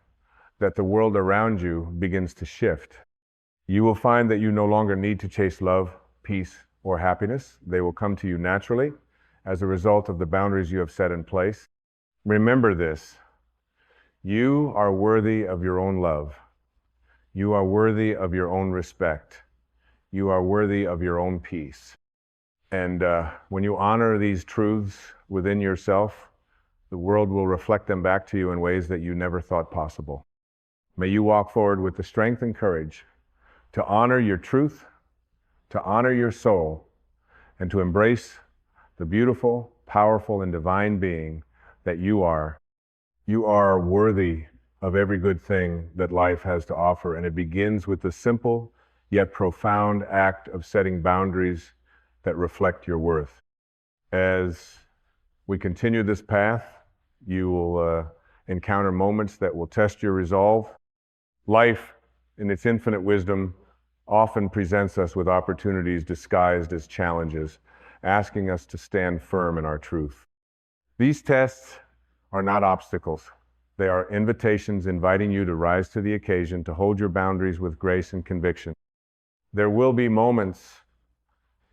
that the world around you begins to shift. You will find that you no longer need to chase love, peace, or happiness. They will come to you naturally as a result of the boundaries you have set in place. Remember this: you are worthy of your own love. You are worthy of your own respect. You are worthy of your own peace. And when you honor these truths within yourself, the world will reflect them back to you in ways that you never thought possible. May you walk forward with the strength and courage to honor your truth, to honor your soul, and to embrace the beautiful, powerful, and divine being that you are. You are worthy of every good thing that life has to offer, and it begins with the simple yet profound act of setting boundaries that reflect your worth. As we continue this path, you will encounter moments that will test your resolve. Life, in its infinite wisdom, often presents us with opportunities disguised as challenges, asking us to stand firm in our truth. These tests are not obstacles. They are invitations inviting you to rise to the occasion, to hold your boundaries with grace and conviction. There will be moments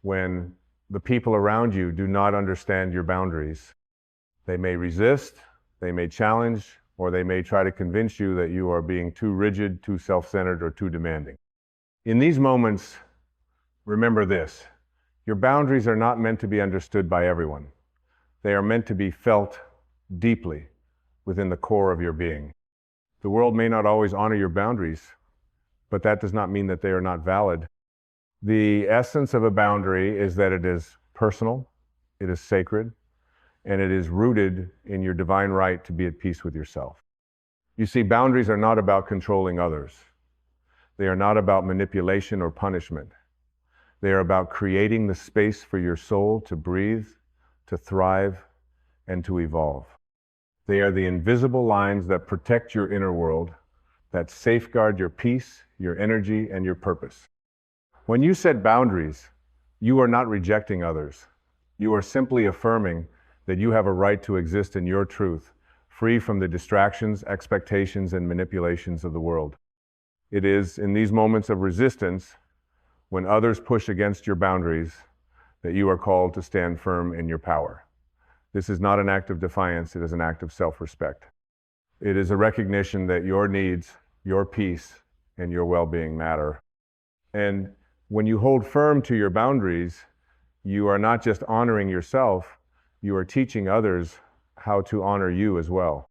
when the people around you do not understand your boundaries. They may resist, they may challenge, or they may try to convince you that you are being too rigid, too self-centered, or too demanding. In these moments, remember this: your boundaries are not meant to be understood by everyone. They are meant to be felt deeply within the core of your being. The world may not always honor your boundaries, but that does not mean that they are not valid. The essence of a boundary is that it is personal, it is sacred, and it is rooted in your divine right to be at peace with yourself. You see, boundaries are not about controlling others. They are not about manipulation or punishment. They are about creating the space for your soul to breathe, to thrive, and to evolve. They are the invisible lines that protect your inner world, that safeguard your peace, your energy, and your purpose. When you set boundaries, you are not rejecting others. You are simply affirming that you have a right to exist in your truth, free from the distractions, expectations, and manipulations of the world. It is in these moments of resistance, when others push against your boundaries, that you are called to stand firm in your power. This is not an act of defiance, it is an act of self-respect. It is a recognition that your needs, your peace, and your well-being matter. And when you hold firm to your boundaries, you are not just honoring yourself, you are teaching others how to honor you as well.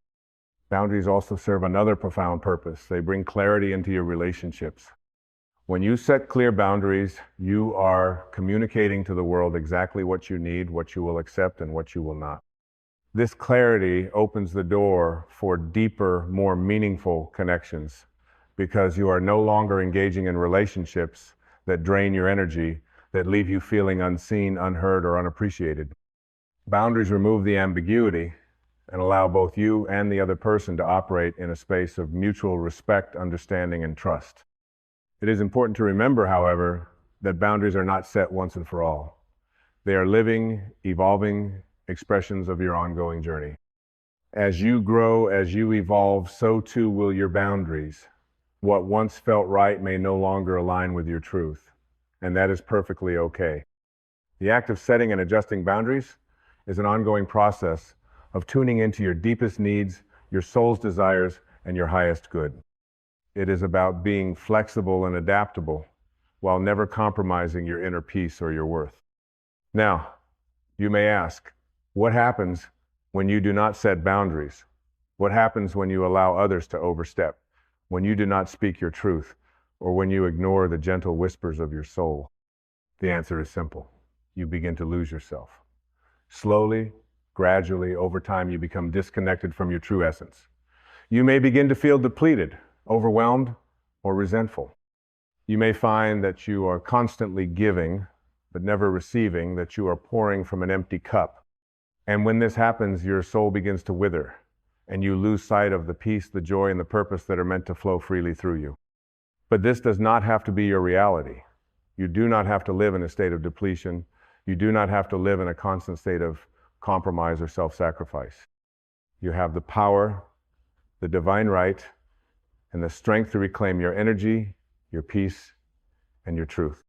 Boundaries also serve another profound purpose. They bring clarity into your relationships. When you set clear boundaries, you are communicating to the world exactly what you need, what you will accept, and what you will not. This clarity opens the door for deeper, more meaningful connections, because you are no longer engaging in relationships that drain your energy, that leave you feeling unseen, unheard, or unappreciated. Boundaries remove the ambiguity. and allow both you and the other person to operate in a space of mutual respect, understanding, and trust. It is important to remember, however, that boundaries are not set once and for all. They are living, evolving expressions of your ongoing journey. As you grow, as you evolve, so too will your boundaries. What once felt right may no longer align with your truth, and that is perfectly okay. The act of setting and adjusting boundaries is an ongoing process of tuning into your deepest needs, your soul's desires, and your highest good. It is about being flexible and adaptable while never compromising your inner peace or your worth. Now, you may ask, what happens when you do not set boundaries? What happens when you allow others to overstep? When you do not speak your truth, or when you ignore the gentle whispers of your soul? The answer is simple. You begin to lose yourself. Slowly, gradually, over time, you become disconnected from your true essence. You may begin to feel depleted, overwhelmed, or resentful. You may find that you are constantly giving, but never receiving, that you are pouring from an empty cup. And when this happens, your soul begins to wither, and you lose sight of the peace, the joy, and the purpose that are meant to flow freely through you. But this does not have to be your reality. You do not have to live in a state of depletion. You do not have to live in a constant state of compromise or self-sacrifice. You have the power, the divine right, and the strength to reclaim your energy, your peace, and your truth.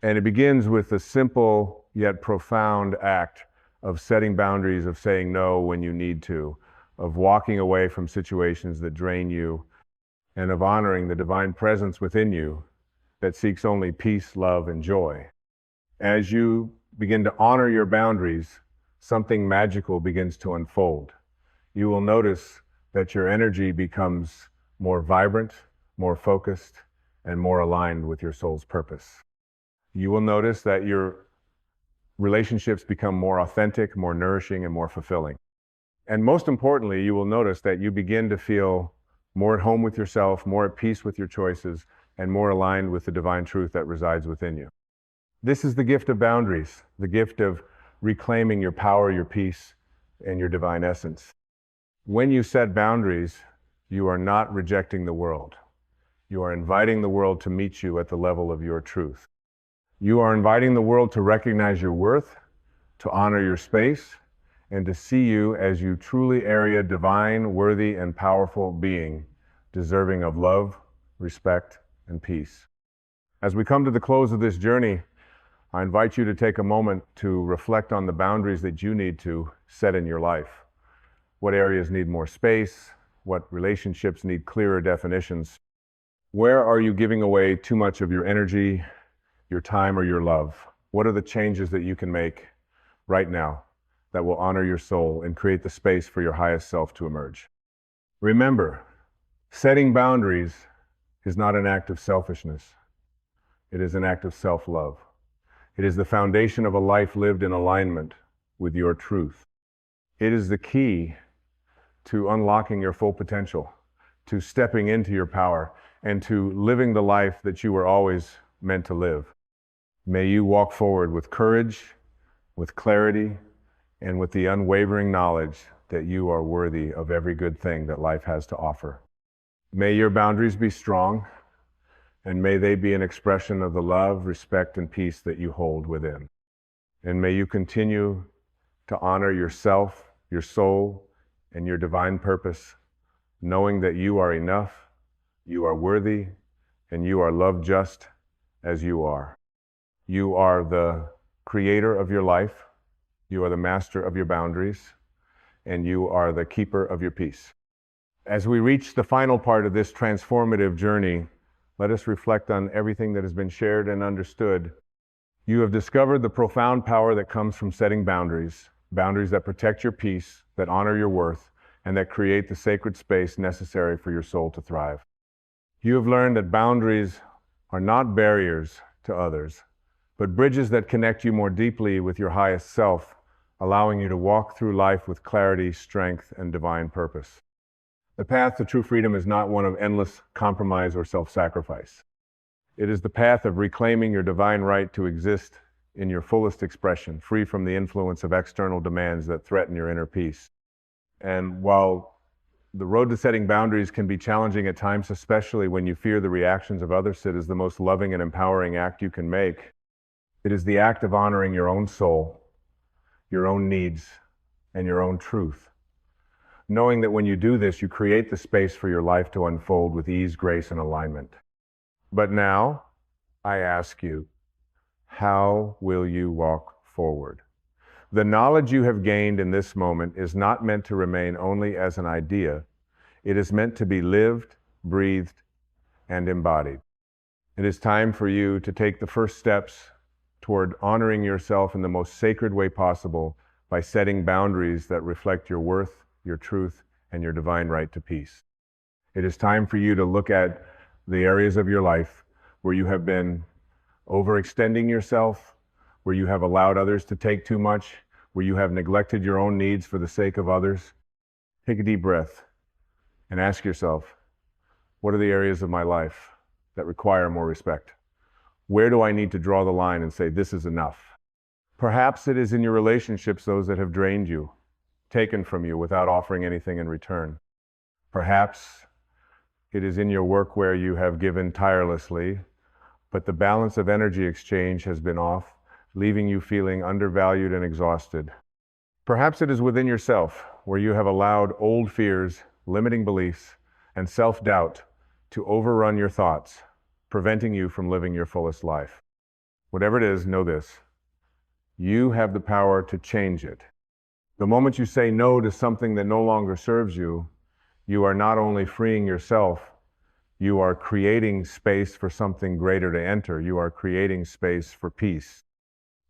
And it begins with the simple yet profound act of setting boundaries, of saying no when you need to, of walking away from situations that drain you, and of honoring the divine presence within you that seeks only peace, love, and joy. As you begin to honor your boundaries, something magical begins to unfold. You will notice that your energy becomes more vibrant, more focused, and more aligned with your soul's purpose. You will notice that your relationships become more authentic, more nourishing, and more fulfilling. And most importantly, you will notice that you begin to feel more at home with yourself, more at peace with your choices, and more aligned with the divine truth that resides within you. This is the gift of boundaries, the gift of reclaiming your power, your peace, and your divine essence. When you set boundaries, you are not rejecting the world. You are inviting the world to meet you at the level of your truth. You are inviting the world to recognize your worth, to honor your space, and to see you as you truly are a divine, worthy, and powerful being, deserving of love, respect, and peace. As we come to the close of this journey, I invite you to take a moment to reflect on the boundaries that you need to set in your life. What areas need more space? What relationships need clearer definitions? Where are you giving away too much of your energy, your time, or your love? What are the changes that you can make right now that will honor your soul and create the space for your highest self to emerge? Remember, setting boundaries is not an act of selfishness. It is an act of self-love. It is the foundation of a life lived in alignment with your truth. It is the key to unlocking your full potential, to stepping into your power, and to living the life that you were always meant to live. May you walk forward with courage, with clarity, and with the unwavering knowledge that you are worthy of every good thing that life has to offer. May your boundaries be strong, and may they be an expression of the love, respect, and peace that you hold within. And may you continue to honor yourself, your soul, and your divine purpose, knowing that you are enough, you are worthy, and you are loved just as you are. You are the creator of your life, you are the master of your boundaries, and you are the keeper of your peace. As we reach the final part of this transformative journey, let us reflect on everything that has been shared and understood. You have discovered the profound power that comes from setting boundaries, boundaries that protect your peace, that honor your worth, and that create the sacred space necessary for your soul to thrive. You have learned that boundaries are not barriers to others, but bridges that connect you more deeply with your highest self, allowing you to walk through life with clarity, strength, and divine purpose. The path to true freedom is not one of endless compromise or self-sacrifice. It is the path of reclaiming your divine right to exist in your fullest expression, free from the influence of external demands that threaten your inner peace. And while the road to setting boundaries can be challenging at times, especially when you fear the reactions of others, it is the most loving and empowering act you can make. It is the act of honoring your own soul, your own needs, and your own truth. Knowing that when you do this, you create the space for your life to unfold with ease, grace, and alignment. But now, I ask you, how will you walk forward? The knowledge you have gained in this moment is not meant to remain only as an idea. It is meant to be lived, breathed, and embodied. It is time for you to take the first steps toward honoring yourself in the most sacred way possible by setting boundaries that reflect your worth, your truth, and your divine right to peace. It is time for you to look at the areas of your life where you have been overextending yourself, where you have allowed others to take too much, where you have neglected your own needs for the sake of others. Take a deep breath and ask yourself, what are the areas of my life that require more respect? Where do I need to draw the line and say, this is enough? Perhaps it is in your relationships, those that have drained you, taken from you without offering anything in return. Perhaps it is in your work where you have given tirelessly, but the balance of energy exchange has been off, leaving you feeling undervalued and exhausted. Perhaps it is within yourself, where you have allowed old fears, limiting beliefs, and self-doubt to overrun your thoughts, preventing you from living your fullest life. Whatever it is, know this: you have the power to change it. The moment you say no to something that no longer serves you, you are not only freeing yourself, you are creating space for something greater to enter. You are creating space for peace.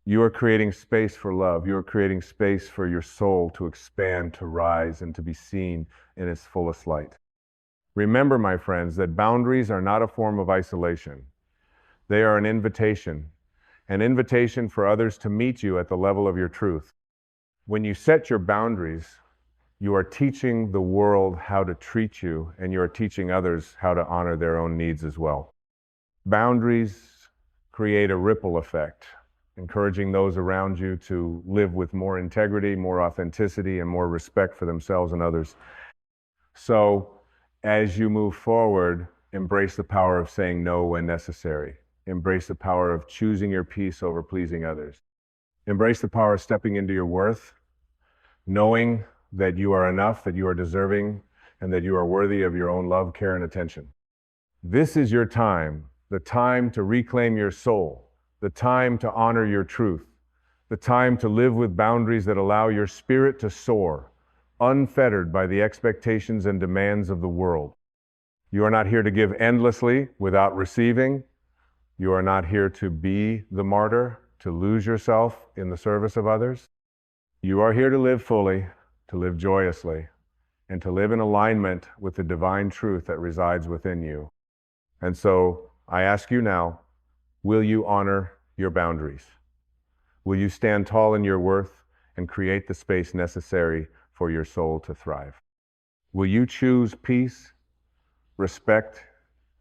You are creating space for love. You are creating space for your soul to expand, to rise, and to be seen in its fullest light. Remember, my friends, that boundaries are not a form of isolation. They are an invitation for others to meet you at the level of your truth. When you set your boundaries, you are teaching the world how to treat you, and you are teaching others how to honor their own needs as well. Boundaries create a ripple effect, encouraging those around you to live with more integrity, more authenticity, and more respect for themselves and others. So, as you move forward, embrace the power of saying no when necessary. Embrace the power of choosing your peace over pleasing others. Embrace the power of stepping into your worth, knowing that you are enough, that you are deserving, and that you are worthy of your own love, care, and attention. This is your time, the time to reclaim your soul, the time to honor your truth, the time to live with boundaries that allow your spirit to soar, unfettered by the expectations and demands of the world. You are not here to give endlessly without receiving. You are not here to be the martyr, to lose yourself in the service of others. You are here to live fully, to live joyously, and to live in alignment with the divine truth that resides within you. And so I ask you now, will you honor your boundaries? Will you stand tall in your worth and create the space necessary for your soul to thrive? Will you choose peace, respect,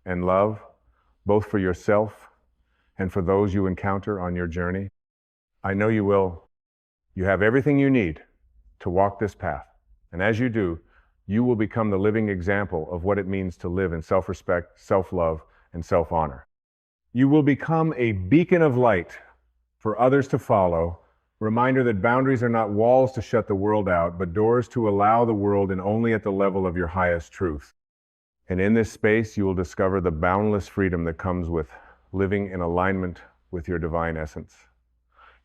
and love, both for yourself and for those you encounter on your journey? I know you will. You have everything you need to walk this path. And as you do, you will become the living example of what it means to live in self-respect, self-love, and self-honor. You will become a beacon of light for others to follow. Reminder that boundaries are not walls to shut the world out, but doors to allow the world in only at the level of your highest truth. And in this space, you will discover the boundless freedom that comes with living in alignment with your divine essence.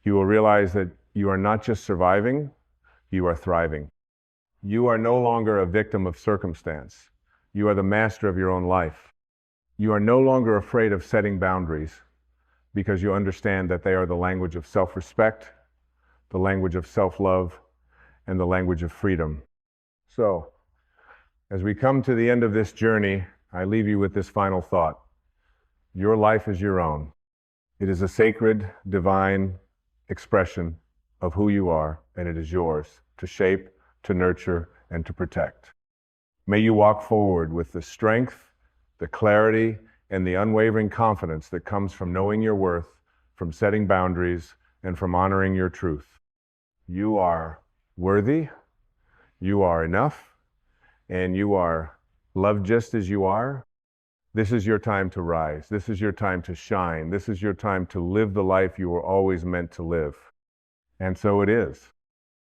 You will realize that you are not just surviving, you are thriving. You are no longer a victim of circumstance. You are the master of your own life. You are no longer afraid of setting boundaries because you understand that they are the language of self-respect, the language of self-love, and the language of freedom. So, as we come to the end of this journey, I leave you with this final thought. Your life is your own. It is a sacred, divine expression of who you are, and it is yours to shape, to nurture, and to protect. May you walk forward with the strength, the clarity, and the unwavering confidence that comes from knowing your worth, from setting boundaries, and from honoring your truth. You are worthy, you are enough and you are loved just as you are. This is your time to rise. This is your time to shine. This is your time to live the life you were always meant to live. And so it is.